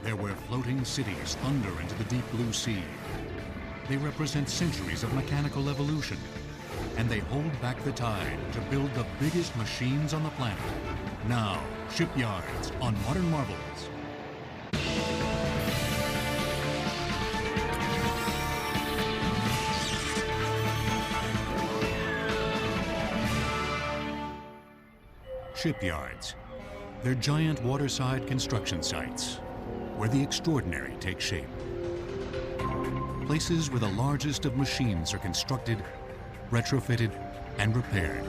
They're where floating cities thunder into the deep blue sea. They represent centuries of mechanical evolution, and they hold back the tide to build the biggest machines on the planet. Now, Shipyards on Modern Marvels. Shipyards. They're giant waterside construction sites where the extraordinary takes shape. Places where the largest of machines are constructed, retrofitted, and repaired.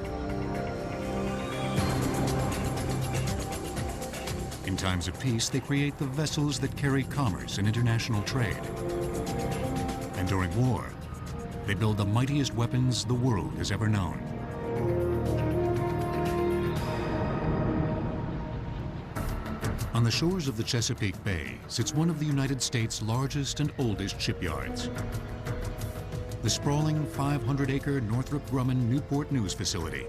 In times of peace, they create the vessels that carry commerce and international trade. And during war, they build the mightiest weapons the world has ever known. On the shores of the Chesapeake Bay sits one of the United States' largest and oldest shipyards. The sprawling 500-acre Northrop Grumman Newport News facility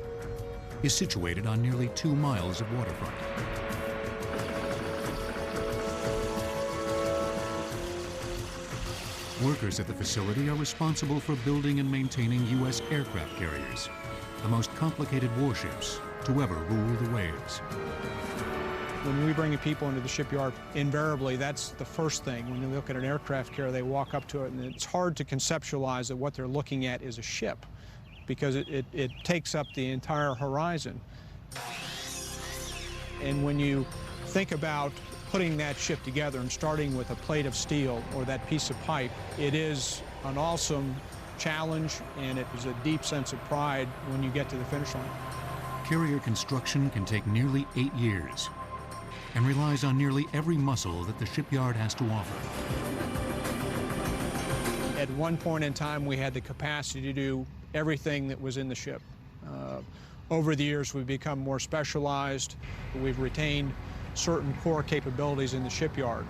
is situated on nearly 2 miles of waterfront. Workers at the facility are responsible for building and maintaining U.S. aircraft carriers, the most complicated warships to ever rule the waves. When we bring people into the shipyard, invariably that's the first thing. When you look at an aircraft carrier, they walk up to it, and it's hard to conceptualize that what they're looking at is a ship, because it takes up the entire horizon. And when you think about putting that ship together and starting with a plate of steel or that piece of pipe, it is an awesome challenge, and it is a deep sense of pride when you get to the finish line. Carrier construction can take nearly 8 years and relies on nearly every muscle that the shipyard has to offer. At one point in time, we had the capacity to do everything that was in the ship. Over the years, we've become more specialized. We've retained certain core capabilities in the shipyard.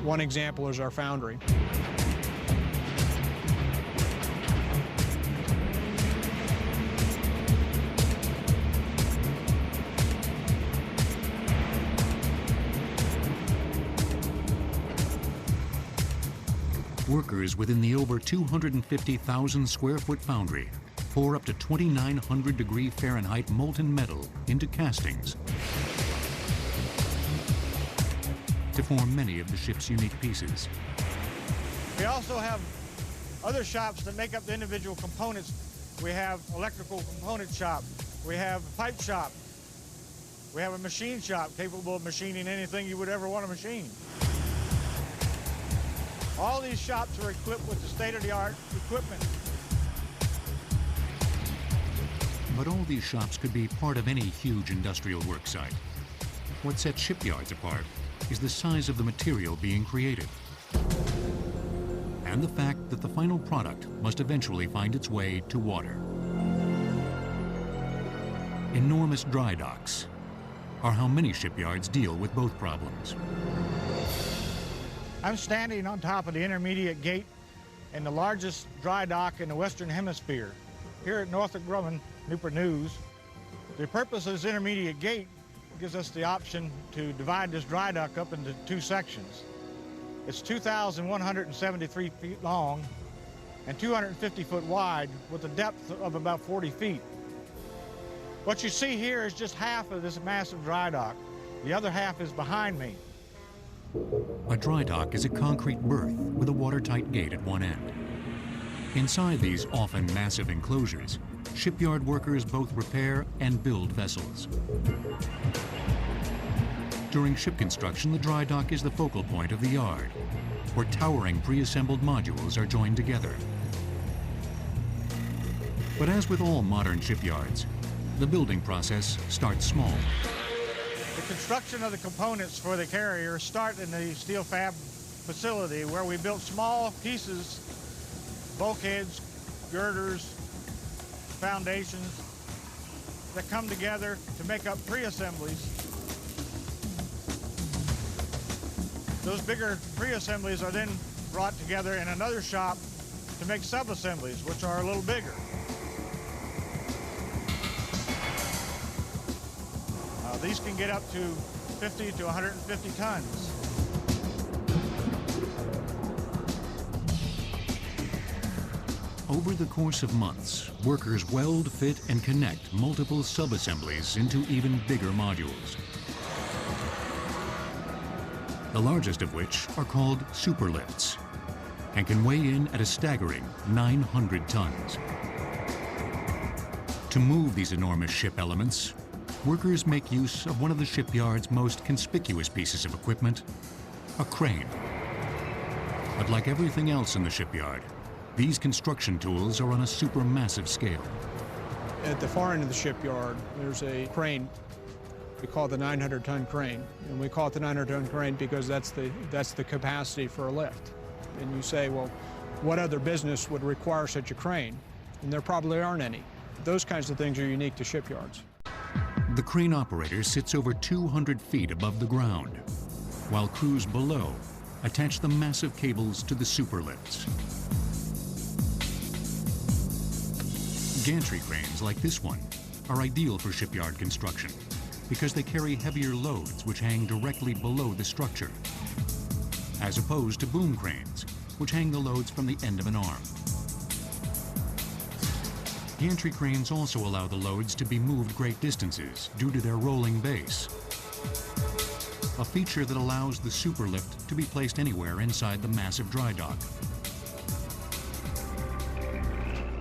One example is our foundry. Workers within the over 250,000 square foot foundry pour up to 2,900 degree Fahrenheit molten metal into castings to form many of the ship's unique pieces. We also have other shops that make up the individual components. We have electrical component shop, we have pipe shop, we have a machine shop capable of machining anything you would ever want to machine. All these shops are equipped with the state-of-the-art equipment. But all these shops could be part of any huge industrial work site. What sets shipyards apart is the size of the material being created, and the fact that the final product must eventually find its way to water. Enormous dry docks are how many shipyards deal with both problems. I'm standing on top of the intermediate gate in the largest dry dock in the Western Hemisphere, here at Northrop Grumman, Newport News. The purpose of this intermediate gate gives us the option to divide this dry dock up into 2 sections. It's 2,173 feet long and 250 foot wide with a depth of about 40 feet. What you see here is just half of this massive dry dock. The other half is behind me. A dry dock is a concrete berth with a watertight gate at one end. Inside these often massive enclosures, shipyard workers both repair and build vessels. During ship construction, the dry dock is the focal point of the yard, where towering pre-assembled modules are joined together. But as with all modern shipyards, the building process starts small. The construction of the components for the carrier start in the steel fab facility, where we built small pieces, bulkheads, girders, foundations that come together to make up pre-assemblies. Those bigger pre-assemblies are then brought together in another shop to make sub-assemblies, which are a little bigger. These can get up to 50 to 150 tons. Over the course of months, workers weld, fit, and connect multiple sub-assemblies into even bigger modules. The largest of which are called superlifts and can weigh in at a staggering 900 tons. To move these enormous ship elements, workers make use of one of the shipyard's most conspicuous pieces of equipment, a crane. But like everything else in the shipyard, these construction tools are on a supermassive scale. At the far end of the shipyard, there's a crane. We call it the 900-ton crane. And we call it the 900-ton crane because that's the capacity for a lift. And you say, well, what other business would require such a crane? And there probably aren't any. Those kinds of things are unique to shipyards. The crane operator sits over 200 feet above the ground, while crews below attach the massive cables to the superlifts. Gantry cranes like this one are ideal for shipyard construction because they carry heavier loads which hang directly below the structure, as opposed to boom cranes, which hang the loads from the end of an arm. Gantry cranes also allow the loads to be moved great distances due to their rolling base, a feature that allows the superlift to be placed anywhere inside the massive dry dock.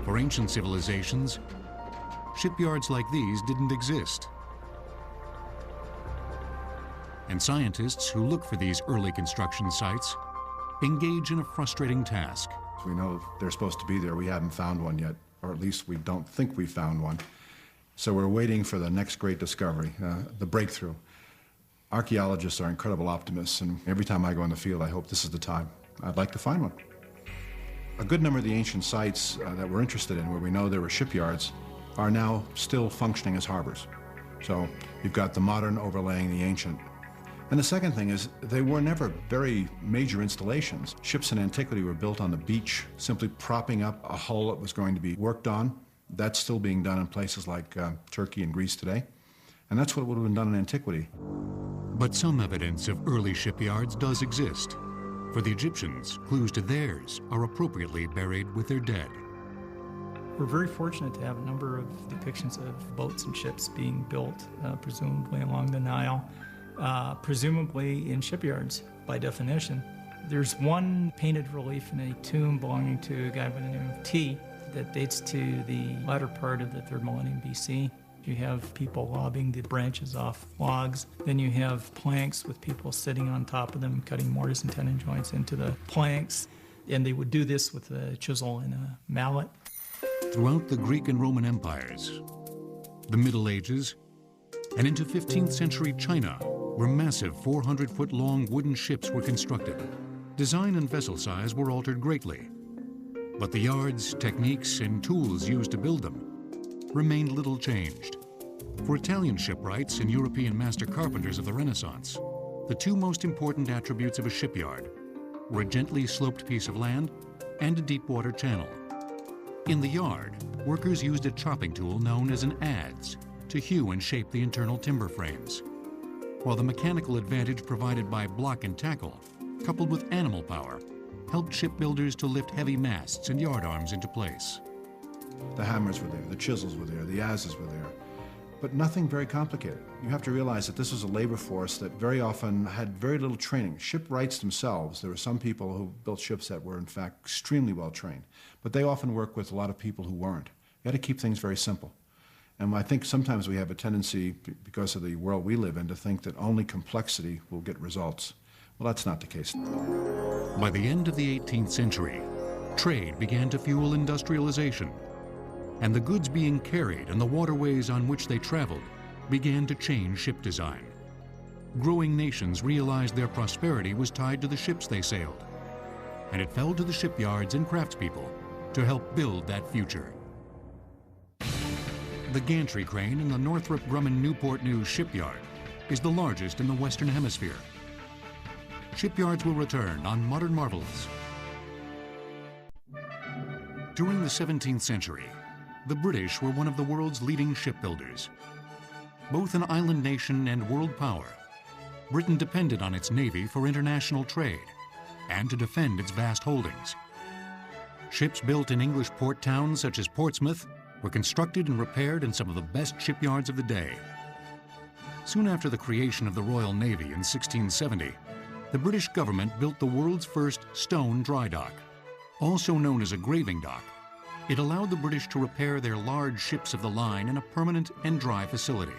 For ancient civilizations, shipyards like these didn't exist. And scientists who look for these early construction sites engage in a frustrating task. We know they're supposed to be there. We haven't found one yet, or at least we don't think we found one. So we're waiting for the next great discovery, the breakthrough. Archaeologists are incredible optimists, and every time I go in the field, I hope this is the time. I'd like to find one. A good number of the ancient sites that we're interested in, where we know there were shipyards, are now still functioning as harbors. So you've got the modern overlaying the ancient. And the second thing is, they were never very major installations. Ships in antiquity were built on the beach, simply propping up a hull that was going to be worked on. That's still being done in places like Turkey and Greece today. And that's what would have been done in antiquity. But some evidence of early shipyards does exist. For the Egyptians, clues to theirs are appropriately buried with their dead. We're very fortunate to have a number of depictions of boats and ships being built, presumably along the Nile, presumably in shipyards by definition. There's one painted relief in a tomb belonging to a guy by the name of T that dates to the latter part of the 3rd millennium BC. You have people lobbing the branches off logs. Then you have planks with people sitting on top of them, cutting mortise and tenon joints into the planks. And they would do this with a chisel and a mallet. Throughout the Greek and Roman empires, the Middle Ages, and into 15th century China, where massive 400-foot-long wooden ships were constructed, design and vessel size were altered greatly. But the yards, techniques, and tools used to build them remained little changed. For Italian shipwrights and European master carpenters of the Renaissance, the two most important attributes of a shipyard were a gently sloped piece of land and a deep water channel. In the yard, workers used a chopping tool known as an adze to hew and shape the internal timber frames, while the mechanical advantage provided by block and tackle, coupled with animal power, helped shipbuilders to lift heavy masts and yard arms into place. The hammers were there, the chisels were there, the adzes were there, but nothing very complicated. You have to realize that this was a labor force that very often had very little training. Shipwrights themselves, there were some people who built ships that were in fact extremely well trained, but they often worked with a lot of people who weren't. You had to keep things very simple. And I think sometimes we have a tendency, because of the world we live in, to think that only complexity will get results. Well, that's not the case. By the end of the 18th century, trade began to fuel industrialization, and the goods being carried and the waterways on which they traveled began to change ship design. Growing nations realized their prosperity was tied to the ships they sailed, and it fell to the shipyards and craftspeople to help build that future. The gantry crane in the Northrop Grumman Newport News shipyard is the largest in the Western Hemisphere. Shipyards will return on Modern Marvels. During the 17th century, the British were one of the world's leading shipbuilders. Both an island nation and world power, Britain depended on its navy for international trade and to defend its vast holdings. Ships built in English port towns such as Portsmouth were constructed and repaired in some of the best shipyards of the day. Soon after the creation of the Royal Navy in 1670, the British government built the world's first stone dry dock. Also known as a graving dock, it allowed the British to repair their large ships of the line in a permanent and dry facility.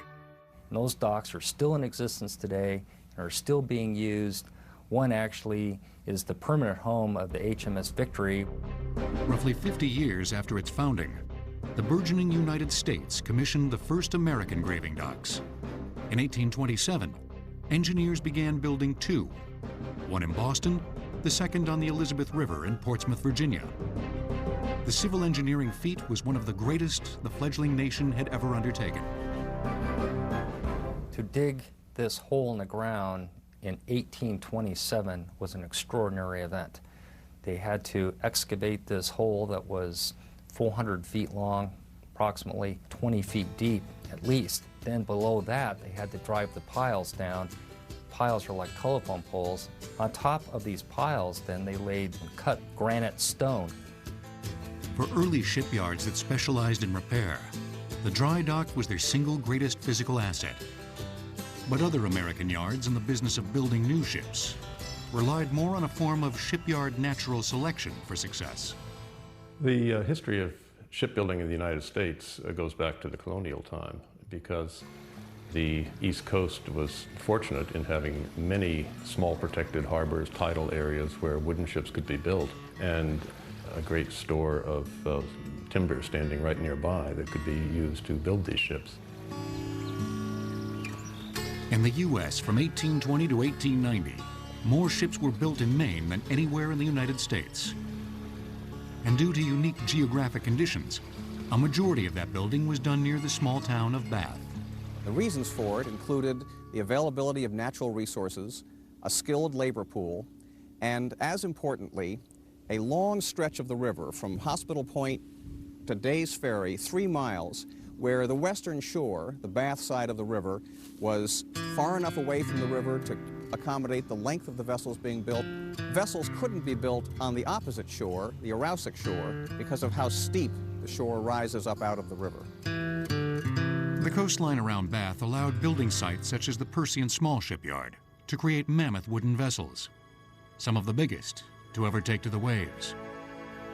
And those docks are still in existence today and are still being used. One actually is the permanent home of the HMS Victory. Roughly 50 years after its founding, the burgeoning United States commissioned the first American graving docks. In 1827, engineers began building two, one in Boston, the second on the Elizabeth River in Portsmouth, Virginia. The civil engineering feat was one of the greatest the fledgling nation had ever undertaken. To dig this hole in the ground in 1827 was an extraordinary event. They had to excavate this hole that was 400 feet long, approximately 20 feet deep at least. Then below that, they had to drive the piles down. Piles are like telephone poles. On top of these piles, then they laid and cut granite stone. For early shipyards that specialized in repair, the dry dock was their single greatest physical asset. But other American yards in the business of building new ships relied more on a form of shipyard natural selection for success. The history of shipbuilding in the United States goes back to the colonial time, because the East Coast was fortunate in having many small protected harbors, tidal areas where wooden ships could be built, and a great store of timber standing right nearby that could be used to build these ships. In the U.S., from 1820 to 1890, more ships were built in Maine than anywhere in the United States. And due to unique geographic conditions, a majority of that building was done near the small town of Bath. The reasons for it included the availability of natural resources, a skilled labor pool, and, as importantly, a long stretch of the river from Hospital Point to Day's Ferry, 3 miles, where the western shore, the Bath side of the river, was far enough away from the river to accommodate the length of the vessels being built. Vessels couldn't be built on the opposite shore, the Aroostook shore, because of how steep the shore rises up out of the river. The coastline around Bath allowed building sites such as the Percy and Small Shipyard to create mammoth wooden vessels, some of the biggest to ever take to the waves.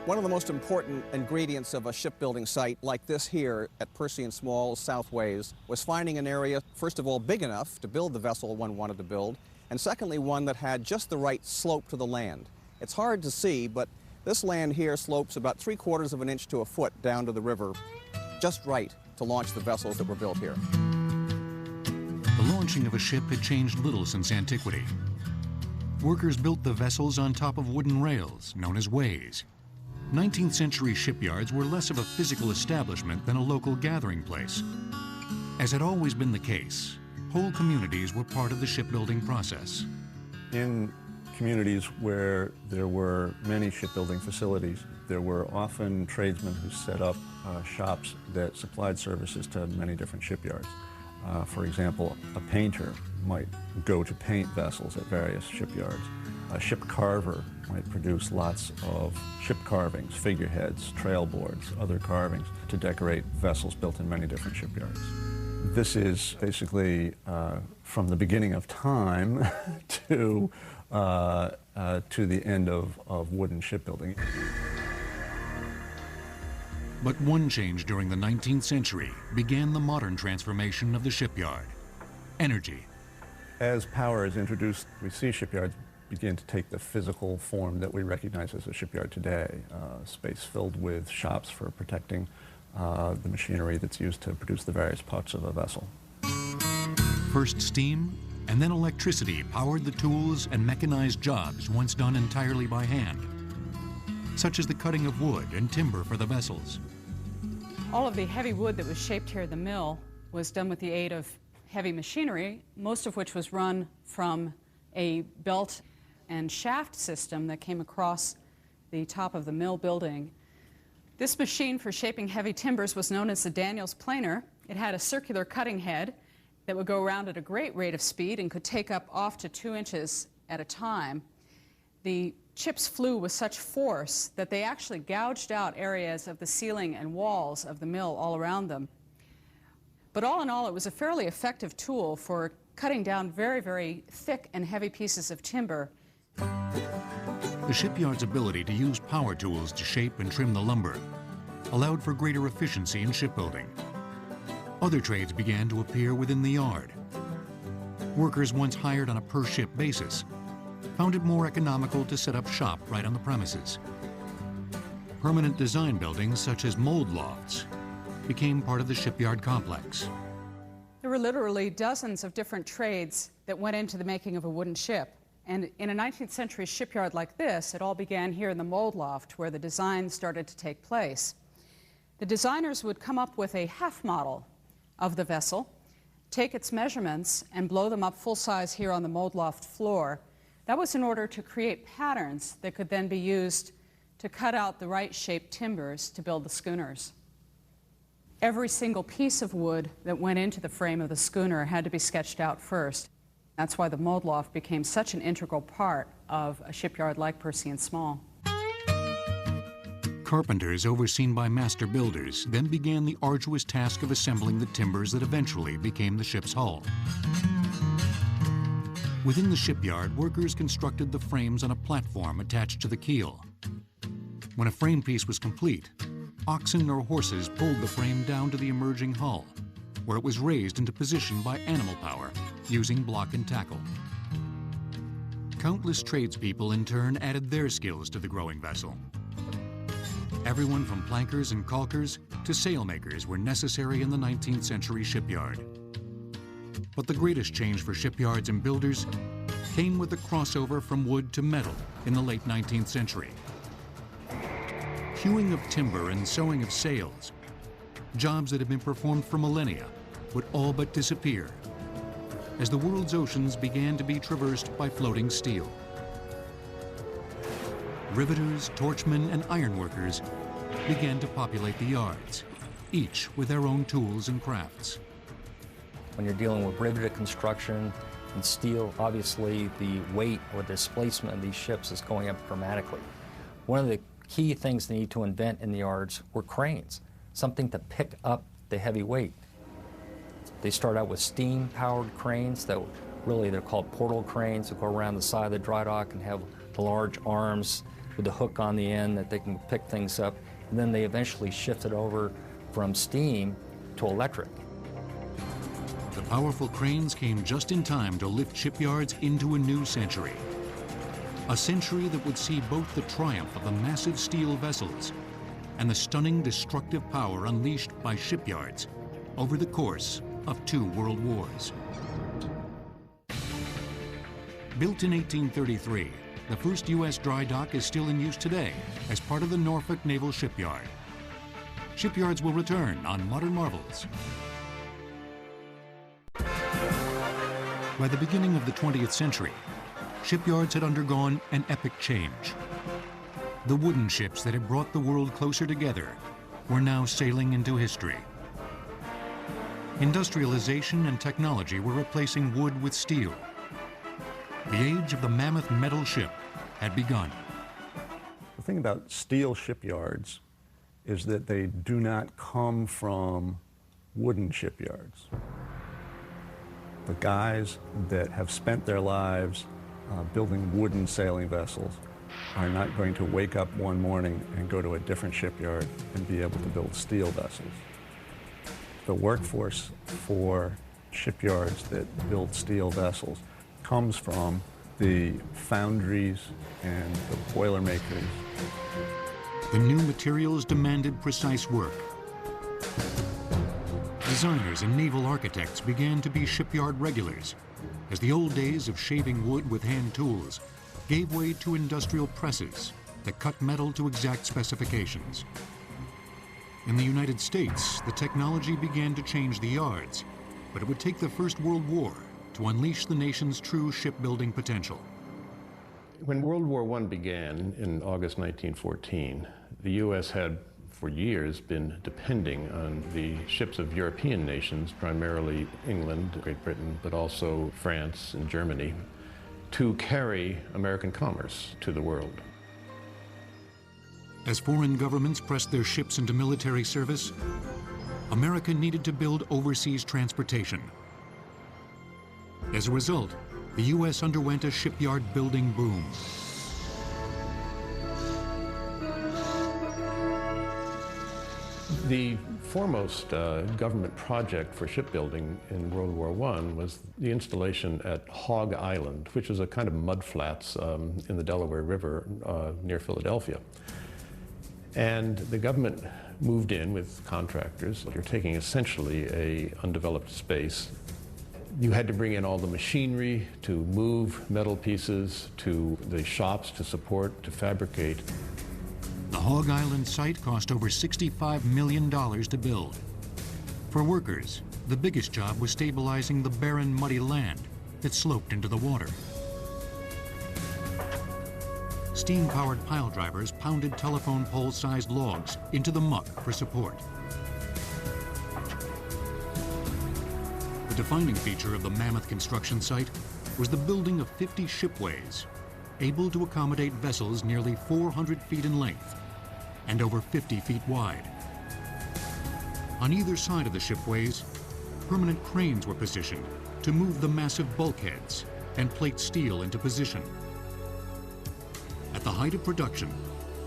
One of the most important ingredients of a shipbuilding site like this here at Percy and Small's South Ways was finding an area, first of all, big enough to build the vessel one wanted to build, and secondly, one that had just the right slope to the land. It's hard to see, but this land here slopes about 3/4 of an inch to a foot down to the river, just right to launch the vessels that were built here. The launching of a ship had changed little since antiquity. Workers built the vessels on top of wooden rails, known as ways. 19th century shipyards were less of a physical establishment than a local gathering place. As had always been the case, whole communities were part of the shipbuilding process. In communities where there were many shipbuilding facilities, there were often tradesmen who set up shops that supplied services to many different shipyards. For example, a painter might go to paint vessels at various shipyards. A ship carver might produce lots of ship carvings, figureheads, trail boards, other carvings to decorate vessels built in many different shipyards. This is basically from the beginning of time to the end of wooden shipbuilding. But one change during the 19th century began the modern transformation of the shipyard: energy. As power is introduced, we see shipyards begin to take the physical form that we recognize as a shipyard today. Space filled with shops for protecting the machinery that's used to produce the various parts of a vessel. First steam, and then electricity powered the tools and mechanized jobs once done entirely by hand, such as the cutting of wood and timber for the vessels. All of the heavy wood that was shaped here at the mill was done with the aid of heavy machinery, most of which was run from a belt and shaft system that came across the top of the mill building. This machine for shaping heavy timbers was known as the Daniels planer. It had a circular cutting head that would go around at a great rate of speed and could take up off to 2 inches at a time. The chips flew with such force that they actually gouged out areas of the ceiling and walls of the mill all around them. But all in all, it was a fairly effective tool for cutting down very, very thick and heavy pieces of timber. The shipyard's ability to use power tools to shape and trim the lumber allowed for greater efficiency in shipbuilding. Other trades began to appear within the yard. Workers once hired on a per-ship basis found it more economical to set up shop right on the premises. Permanent design buildings such as mold lofts became part of the shipyard complex. There were literally dozens of different trades that went into the making of a wooden ship. And in a 19th century shipyard like this, it all began here in the mold loft where the design started to take place. The designers would come up with a half model of the vessel, take its measurements, and blow them up full size here on the mold loft floor. That was in order to create patterns that could then be used to cut out the right shaped timbers to build the schooners. Every single piece of wood that went into the frame of the schooner had to be sketched out first. That's why the mold loft became such an integral part of a shipyard like Percy and Small. Carpenters, overseen by master builders, then began the arduous task of assembling the timbers that eventually became the ship's hull. Within the shipyard, workers constructed the frames on a platform attached to the keel. When a frame piece was complete, oxen or horses pulled the frame down to the emerging hull, where it was raised into position by animal power, using block and tackle. Countless tradespeople in turn added their skills to the growing vessel. Everyone from plankers and caulkers to sailmakers were necessary in the 19th century shipyard. But the greatest change for shipyards and builders came with the crossover from wood to metal in the late 19th century. Hewing of timber and sewing of sails, jobs that had been performed for millennia, would all but disappear as the world's oceans began to be traversed by floating steel. Riveters, torchmen, and ironworkers began to populate the yards, each with their own tools and crafts. When you're dealing with riveted construction and steel, obviously the weight or displacement of these ships is going up dramatically. One of the key things they need to invent in the yards were cranes, something to pick up the heavy weight. They start out with steam-powered cranes that really they're called portal cranes that go around the side of the dry dock and have the large arms with the hook on the end that they can pick things up. And then they eventually shifted over from steam to electric. The powerful cranes came just in time to lift shipyards into a new century. A century that would see both the triumph of the massive steel vessels and the stunning destructive power unleashed by shipyards over the course of 2 world wars. Built in 1833, the first U.S. dry dock is still in use today as part of the Norfolk Naval Shipyard. Shipyards will return on Modern Marvels. By the beginning of the 20th century, shipyards had undergone an epic change. The wooden ships that had brought the world closer together were now sailing into history. Industrialization and technology were replacing wood with steel. The age of the mammoth metal ship had begun. The thing about steel shipyards is that they do not come from wooden shipyards. The guys that have spent their lives building wooden sailing vessels are not going to wake up one morning and go to a different shipyard and be able to build steel vessels. The workforce for shipyards that build steel vessels comes from the foundries and the boilermakers. The new materials demanded precise work. Designers and naval architects began to be shipyard regulars as the old days of shaving wood with hand tools gave way to industrial presses that cut metal to exact specifications. In the United States, the technology began to change the yards, but it would take the First World War to unleash the nation's true shipbuilding potential. When World War I began in August 1914, the U.S. had for years been depending on the ships of European nations, primarily England, Great Britain, but also France and Germany, to carry American commerce to the world. As foreign governments pressed their ships into military service, America needed to build overseas transportation. As a result, the U.S. underwent a shipyard building boom. The foremost government project for shipbuilding in World War I was the installation at Hog Island, which is a kind of mud flats in the Delaware River near Philadelphia. And the government moved in with contractors. You're taking essentially an undeveloped space. You had to bring in all the machinery to move metal pieces, to the shops to support, to fabricate. The Hog Island site cost over $65 million to build. For workers, the biggest job was stabilizing the barren, muddy land that sloped into the water. Steam-powered pile drivers pounded telephone pole-sized logs into the muck for support. The defining feature of the mammoth construction site was the building of 50 shipways, able to accommodate vessels nearly 400 feet in length and over 50 feet wide. On either side of the shipways, permanent cranes were positioned to move the massive bulkheads and plate steel into position. At the height of production,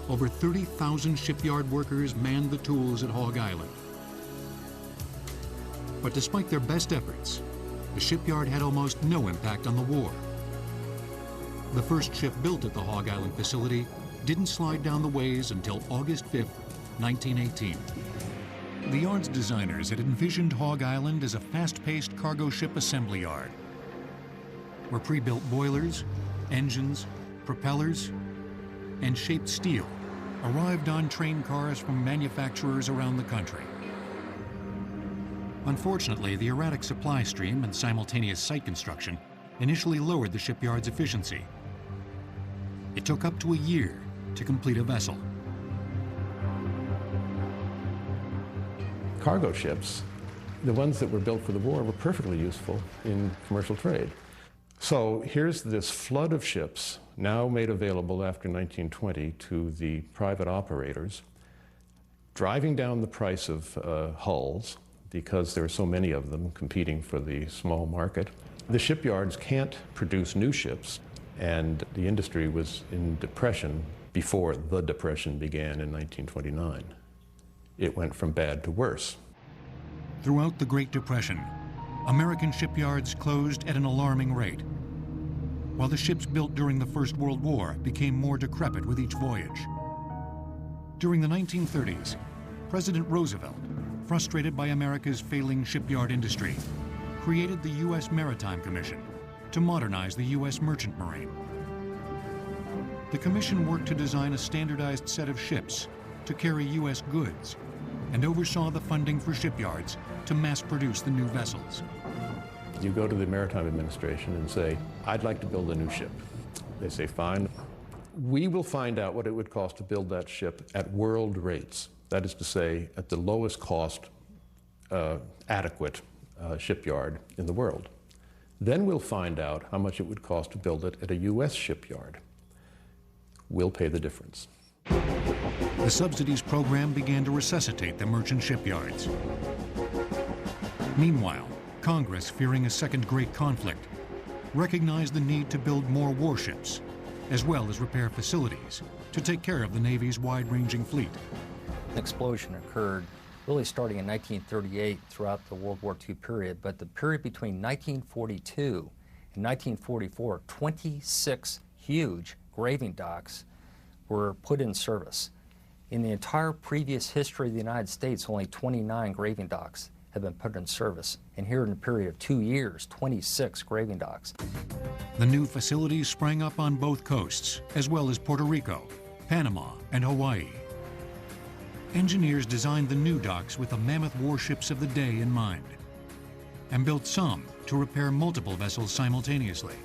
over 30,000 shipyard workers manned the tools at Hog Island. But despite their best efforts, the shipyard had almost no impact on the war. The first ship built at the Hog Island facility didn't slide down the ways until August 5, 1918. The yard's designers had envisioned Hog Island as a fast-paced cargo ship assembly yard, where pre-built boilers, engines, propellers, and shaped steel arrived on train cars from manufacturers around the country. Unfortunately, the erratic supply stream and simultaneous site construction initially lowered the shipyard's efficiency. It took up to a year to complete a vessel. Cargo ships, the ones that were built for the war, were perfectly useful in commercial trade. So here's this flood of ships now made available after 1920 to the private operators, driving down the price of hulls because there are so many of them competing for the small market. The shipyards can't produce new ships, and the industry was in depression before the Depression began in 1929. It went from bad to worse. Throughout the Great Depression, American shipyards closed at an alarming rate, while the ships built during the First World War became more decrepit with each voyage. During the 1930s, President Roosevelt, frustrated by America's failing shipyard industry, created the U.S. Maritime Commission to modernize the U.S. Merchant Marine. The commission worked to design a standardized set of ships to carry U.S. goods and oversaw the funding for shipyards to mass produce the new vessels. You go to the Maritime Administration and say, I'd like to build a new ship. They say, fine. We will find out what it would cost to build that ship at world rates. That is to say, at the lowest cost adequate shipyard in the world. Then we'll find out how much it would cost to build it at a U.S. shipyard. We'll pay the difference. The subsidies program began to resuscitate the merchant shipyards. Meanwhile, Congress, fearing a second great conflict, recognized the need to build more warships, as well as repair facilities to take care of the Navy's wide-ranging fleet. An explosion occurred really starting in 1938 throughout the World War II period, but the period between 1942 and 1944, 26 huge graving docks were put in service. In the entire previous history of the United States, only 29 graving docks have been put in service. And here in a period of 2 years, 26 graving docks. The new facilities sprang up on both coasts, as well as Puerto Rico, Panama, and Hawaii. Engineers designed the new docks with the mammoth warships of the day in mind, and built some to repair multiple vessels simultaneously.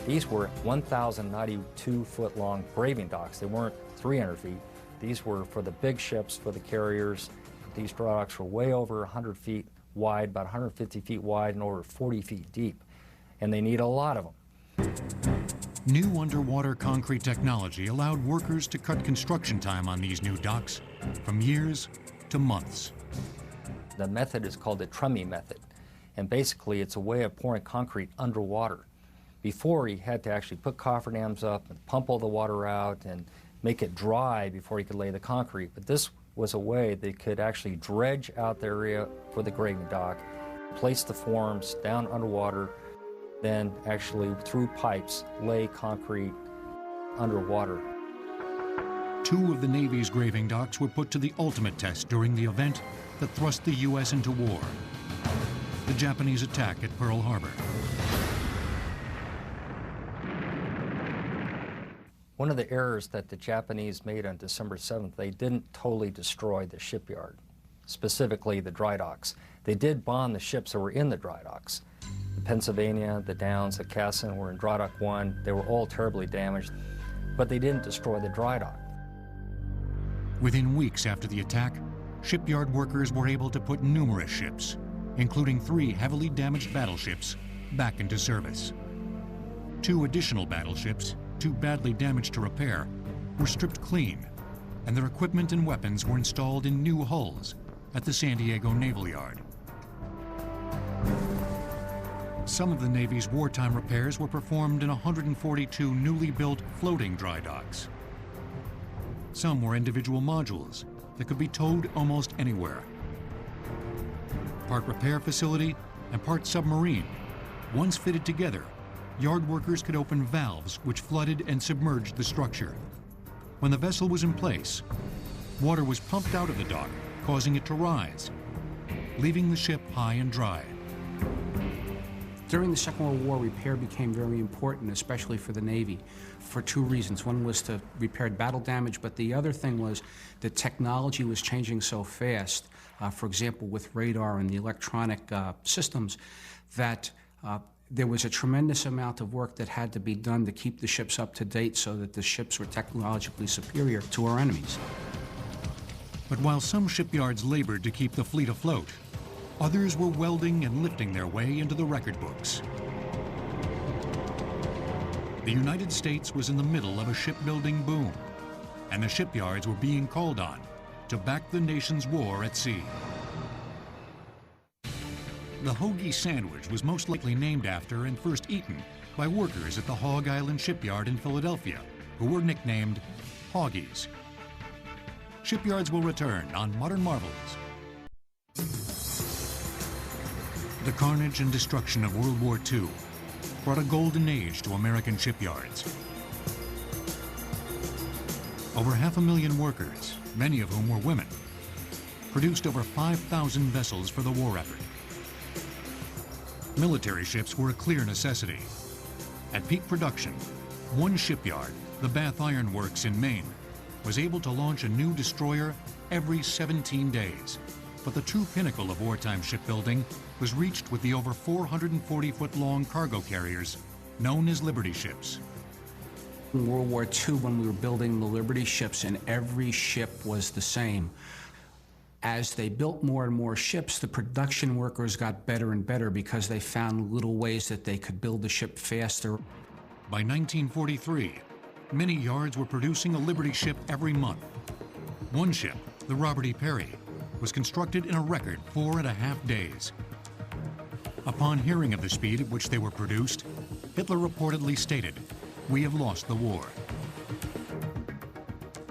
These were 1,092-foot-long graving docks. They weren't 300 feet. These were for the big ships, for the carriers. These docks were way over 100 feet wide, about 150 feet wide, and over 40 feet deep. And they need a lot of them. New underwater concrete technology allowed workers to cut construction time on these new docks from years to months. The method is called the Tremie method, and basically it's a way of pouring concrete underwater. Before, he had to actually put cofferdams up and pump all the water out and make it dry before he could lay the concrete, but this was a way they could actually dredge out the area for the grading dock, place the forms down underwater, then actually through pipes lay concrete underwater. Two of the Navy's graving docks were put to the ultimate test during the event that thrust the U.S. into war, the Japanese attack at Pearl Harbor. One of the errors that the Japanese made on December 7th, they didn't totally destroy the shipyard, specifically the dry docks. They did bomb the ships that were in the dry docks. The Pennsylvania, the Downs, the Cassin were in dry dock 1. They were all terribly damaged, but they didn't destroy the dry dock. Within weeks after the attack, shipyard workers were able to put numerous ships, including 3 heavily damaged battleships, back into service. 2 additional battleships, too badly damaged to repair, were stripped clean, and their equipment and weapons were installed in new hulls at the San Diego Naval Yard. Some of the Navy's wartime repairs were performed in 142 newly built floating dry docks. Some were individual modules that could be towed almost anywhere. Part repair facility and part submarine. Once fitted together, yard workers could open valves which flooded and submerged the structure. When the vessel was in place, water was pumped out of the dock, causing it to rise, leaving the ship high and dry. During the Second World War, repair became very important, especially for the Navy, for 2 reasons. One was to repair battle damage, but the other thing was the technology was changing so fast, for example, with radar and the electronic systems, that there was a tremendous amount of work that had to be done to keep the ships up to date so that the ships were technologically superior to our enemies. But while some shipyards labored to keep the fleet afloat, others were welding and lifting their way into the record books. The United States was in the middle of a shipbuilding boom, and the shipyards were being called on to back the nation's war at sea. The hoagie sandwich was most likely named after and first eaten by workers at the Hog Island Shipyard in Philadelphia, who were nicknamed Hoggies. Shipyards will return on Modern Marvels. The carnage and destruction of World War II brought a golden age to American shipyards. Over 500,000 workers, many of whom were women, produced over 5,000 vessels for the war effort. Military ships were a clear necessity. At peak production, one shipyard, the Bath Iron Works in Maine, was able to launch a new destroyer every 17 days. But the true pinnacle of wartime shipbuilding was reached with the over 440-foot-long cargo carriers known as Liberty ships. In World War II, when we were building the Liberty ships, and every ship was the same, as they built more and more ships, the production workers got better and better because they found little ways that they could build the ship faster. By 1943, many yards were producing a Liberty ship every month. One ship, the Robert E. Perry, was constructed in a record 4.5 days. Upon hearing of the speed at which they were produced, Hitler reportedly stated, "We have lost the war."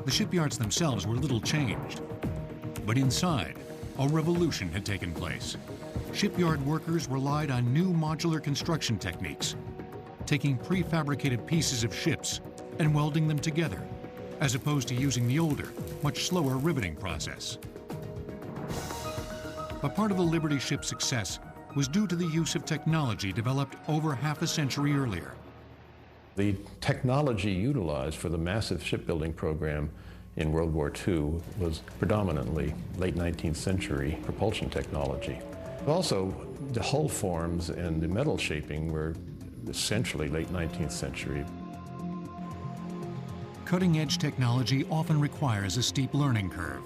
The shipyards themselves were little changed, but inside, a revolution had taken place. Shipyard workers relied on new modular construction techniques, taking prefabricated pieces of ships and welding them together, as opposed to using the older, much slower riveting process. But part of the Liberty ship's success was due to the use of technology developed over half a century earlier. The technology utilized for the massive shipbuilding program in World War II was predominantly late 19th century propulsion technology. Also, the hull forms and the metal shaping were essentially late 19th century. Cutting-edge technology often requires a steep learning curve.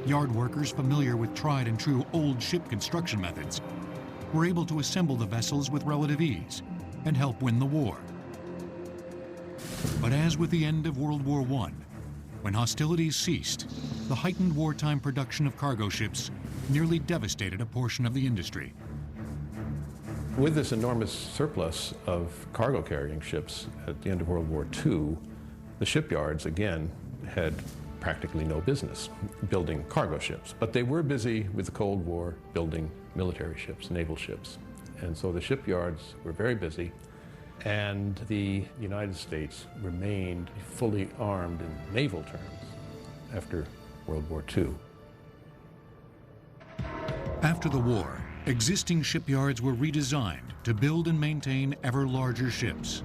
Yard workers familiar with tried and true old ship construction methods were able to assemble the vessels with relative ease and help win the war. But as with the end of World War I, when hostilities ceased, the heightened wartime production of cargo ships nearly devastated a portion of the industry. With this enormous surplus of cargo-carrying ships at the end of World War II, the shipyards, again, had practically no business building cargo ships. But they were busy with the Cold War building military ships, naval ships. And so the shipyards were very busy, and the United States remained fully armed in naval terms after World War II. After the war, existing shipyards were redesigned to build and maintain ever larger ships.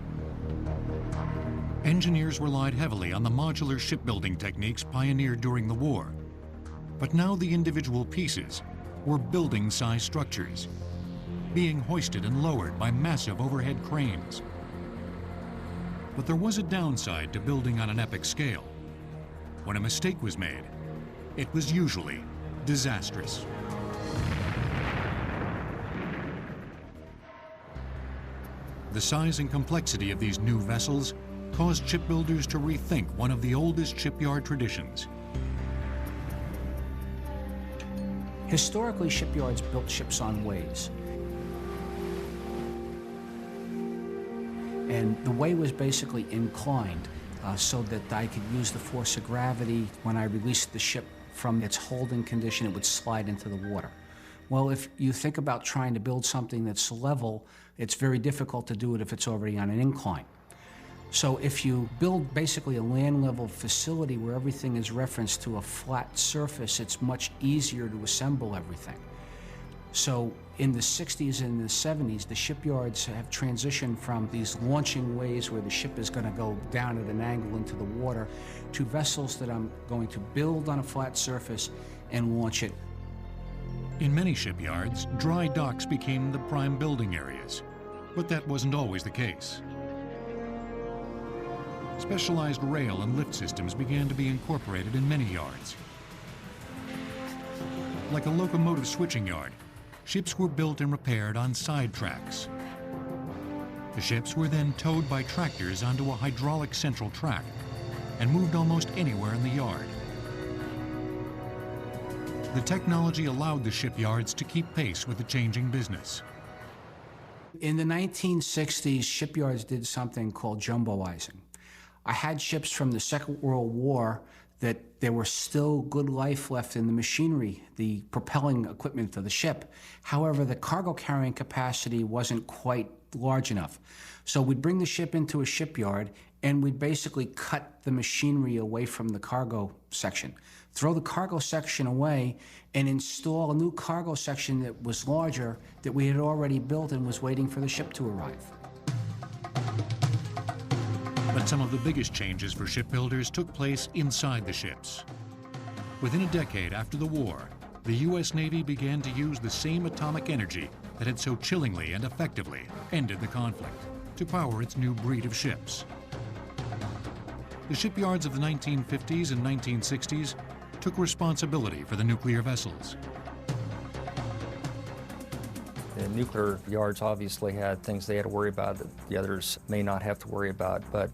Engineers relied heavily on the modular shipbuilding techniques pioneered during the war. But now the individual pieces were building-sized structures, being hoisted and lowered by massive overhead cranes. But there was a downside to building on an epic scale. When a mistake was made, it was usually disastrous. The size and complexity of these new vessels caused shipbuilders to rethink one of the oldest shipyard traditions. Historically, shipyards built ships on ways. And the way was basically inclined so that I could use the force of gravity. When I released the ship from its holding condition, it would slide into the water. Well, if you think about trying to build something that's level, it's very difficult to do it if it's already on an incline. So if you build basically a land-level facility where everything is referenced to a flat surface, it's much easier to assemble everything. So in the 60s and the 70s, the shipyards have transitioned from these launching ways where the ship is going to go down at an angle into the water to vessels that I'm going to build on a flat surface and launch it. In many shipyards, dry docks became the prime building areas, but that wasn't always the case. Specialized rail and lift systems began to be incorporated in many yards. Like a locomotive switching yard, ships were built and repaired on side tracks. The ships were then towed by tractors onto a hydraulic central track and moved almost anywhere in the yard. The technology allowed the shipyards to keep pace with the changing business. In the 1960s, shipyards did something called jumboizing. I had ships from the Second World War that there was still good life left in the machinery, the propelling equipment of the ship. However, the cargo carrying capacity wasn't quite large enough. So we'd bring the ship into a shipyard and we'd basically cut the machinery away from the cargo section, throw the cargo section away and install a new cargo section that was larger that we had already built and was waiting for the ship to arrive. But some of the biggest changes for shipbuilders took place inside the ships. Within a decade after the war, the U.S. Navy began to use the same atomic energy that had so chillingly and effectively ended the conflict to power its new breed of ships. The shipyards of the 1950s and 1960s took responsibility for the nuclear vessels. The nuclear yards obviously had things they had to worry about that the others may not have to worry about, but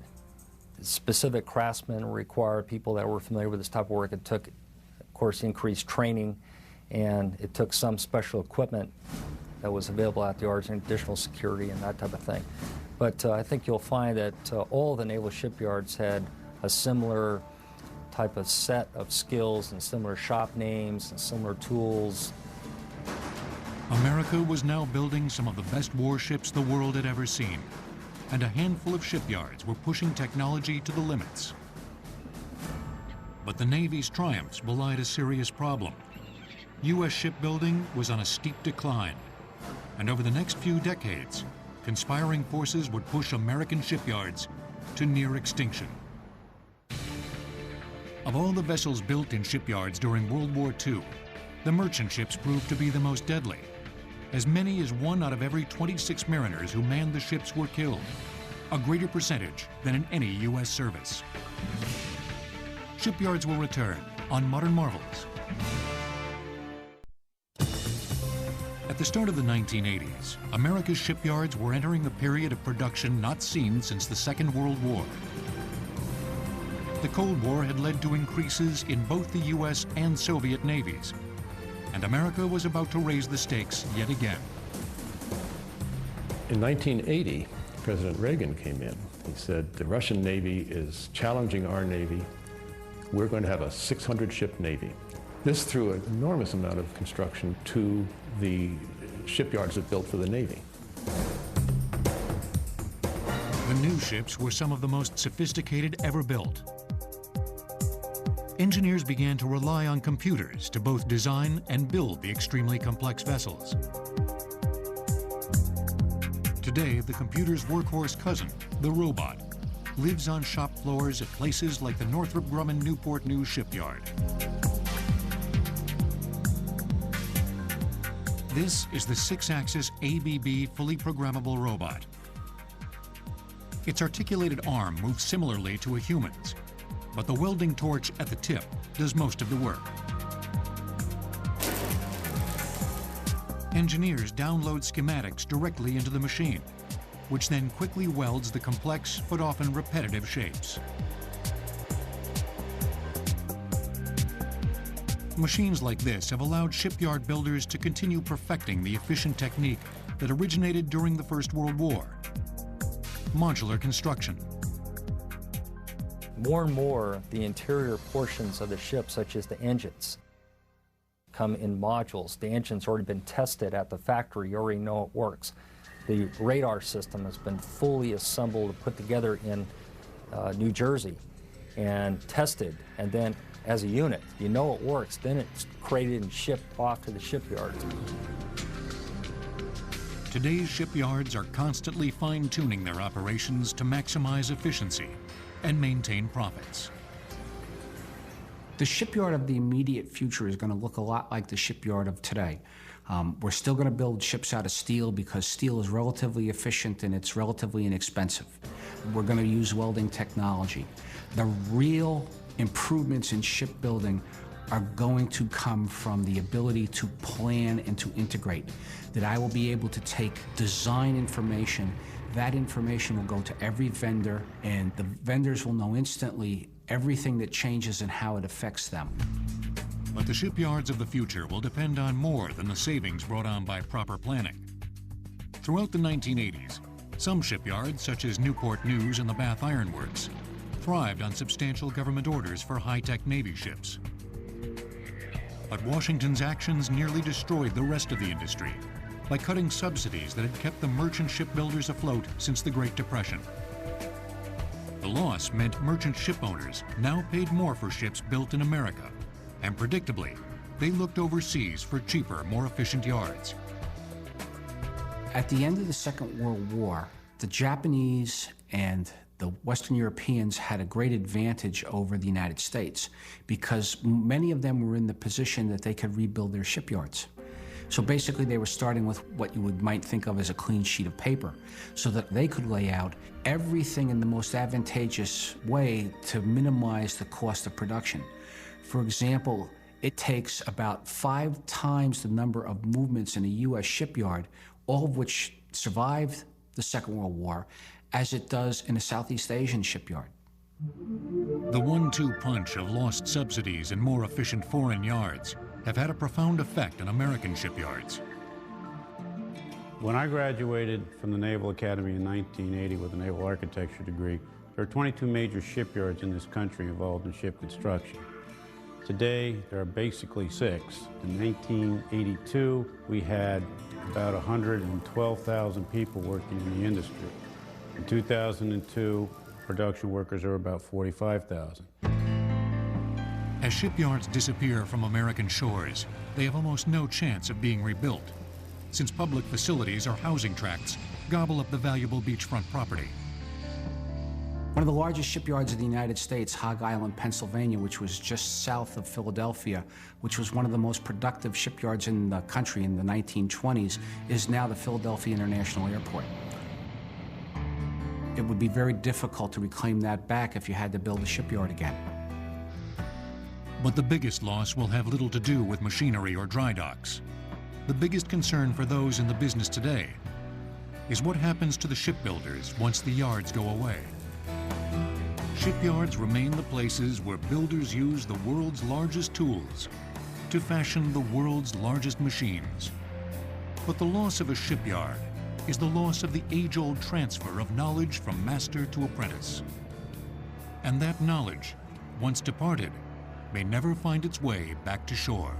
specific craftsmen required people that were familiar with this type of work. It took, of course, increased training, and it took some special equipment that was available at the yards and additional security and that type of thing. But I think you'll find that all the naval shipyards had a similar type of set of skills and similar shop names and similar tools. America was now building some of the best warships the world had ever seen, and a handful of shipyards were pushing technology to the limits. But the Navy's triumphs belied a serious problem. U.S. shipbuilding was on a steep decline, and over the next few decades, conspiring forces would push American shipyards to near extinction. Of all the vessels built in shipyards during World War II, the merchant ships proved to be the most deadly. As many as 1 out of every 26 mariners who manned the ships were killed, a greater percentage than in any U.S. service. Shipyards will return on Modern Marvels. At At the start of the 1980s, America's shipyards were entering a period of production not seen since the Second World War. The Cold War had led to increases in both the U.S. and Soviet navies, and America was about to raise the stakes yet again. In 1980, President Reagan came in. He said, the Russian Navy is challenging our Navy. We're going to have a 600-ship Navy. This threw an enormous amount of construction to the shipyards that built for the Navy. The new ships were some of the most sophisticated ever built. Engineers began to rely on computers to both design and build the extremely complex vessels. Today, the computer's workhorse cousin, the robot, lives on shop floors at places like the Northrop Grumman Newport News shipyard. This is the 6-axis ABB fully programmable robot. Its articulated arm moves similarly to a human's, but the welding torch at the tip does most of the work. Engineers download schematics directly into the machine, which then quickly welds the complex but often repetitive shapes. Machines like this have allowed shipyard builders to continue perfecting the efficient technique that originated during the First World War: modular construction. More and more, the interior portions of the ship, such as the engines, come in modules. The engine's already been tested at the factory. You already know it works. The radar system has been fully assembled and put together in New Jersey and tested, and then as a unit, you know it works. Then it's created and shipped off to the shipyards. Today's shipyards are constantly fine-tuning their operations to maximize efficiency and maintain profits. The shipyard of the immediate future is going to look a lot like the shipyard of today. We're still going to build ships out of steel because steel is relatively efficient and it's relatively inexpensive. We're going to use welding technology. The real improvements in shipbuilding are going to come from the ability to plan and to integrate. That I will be able to take design information, that information will go to every vendor, and the vendors will know instantly everything that changes and how it affects them. But the shipyards of the future will depend on more than the savings brought on by proper planning. Throughout the 1980s, some shipyards, such as Newport News and the Bath Iron Works, thrived on substantial government orders for high-tech Navy ships. But Washington's actions nearly destroyed the rest of the industry by cutting subsidies that had kept the merchant shipbuilders afloat since the Great Depression. The loss meant merchant ship owners now paid more for ships built in America, and predictably, they looked overseas for cheaper, more efficient yards. At the end of the Second World War, the Japanese and the Western Europeans had a great advantage over the United States because many of them were in the position that they could rebuild their shipyards. So basically they were starting with what you might think of as a clean sheet of paper so that they could lay out everything in the most advantageous way to minimize the cost of production. For example, it takes about 5 times the number of movements in a U.S. shipyard, all of which survived the Second World War, as it does in a Southeast Asian shipyard. The 1-2 punch of lost subsidies and more efficient foreign yards have had a profound effect on American shipyards. When I graduated from the Naval Academy in 1980 with a naval architecture degree, there are 22 major shipyards in this country involved in ship construction. Today, there are basically 6. In 1982, we had about 112,000 people working in the industry. In 2002, production workers are about 45,000. As shipyards disappear from American shores, they have almost no chance of being rebuilt, since public facilities or housing tracts gobble up the valuable beachfront property. One of the largest shipyards in the United States, Hog Island, Pennsylvania, which was just south of Philadelphia, which was one of the most productive shipyards in the country in the 1920s, is now the Philadelphia International Airport. It would be very difficult to reclaim that back if you had to build a shipyard again. But the biggest loss will have little to do with machinery or dry docks. the biggest concern for those in the business today is what happens to the shipbuilders once the yards go away. Shipyards remain the places where builders use the world's largest tools to fashion the world's largest machines. But the loss of a shipyard is the loss of the age-old transfer of knowledge from master to apprentice. And that knowledge, once departed, may never find its way back to shore.